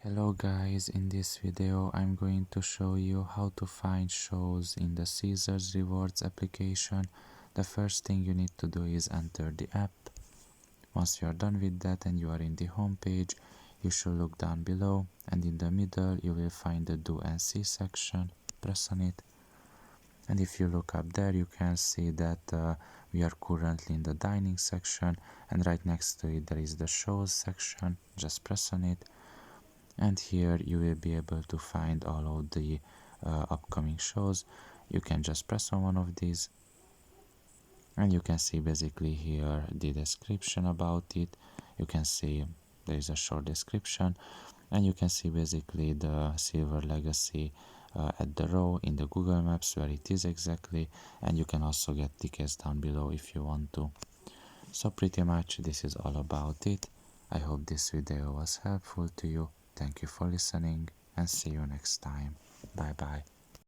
Hello guys, in this video I'm going to show you how to find shows in the Ceasar's rewards application. The first thing you need to do is enter the app. Once you are done with that and you are in the home page, you should look down below and in the middle you will find the do and see section. Press on it. And if you look up there you can see that we are currently in the dining section, and right next to it there is the shows section. Just press on it. And here you will be able to find all of the upcoming shows. You can just press on one of these and you can see basically here the description about it. You can see there is a short description and you can see basically the Silver Legacy at the row in the Google Maps where it is exactly, and you can also get tickets down below if you want to. So pretty much this is all about it. I hope this video was helpful to you. Thank you for listening and see you next time. Bye bye.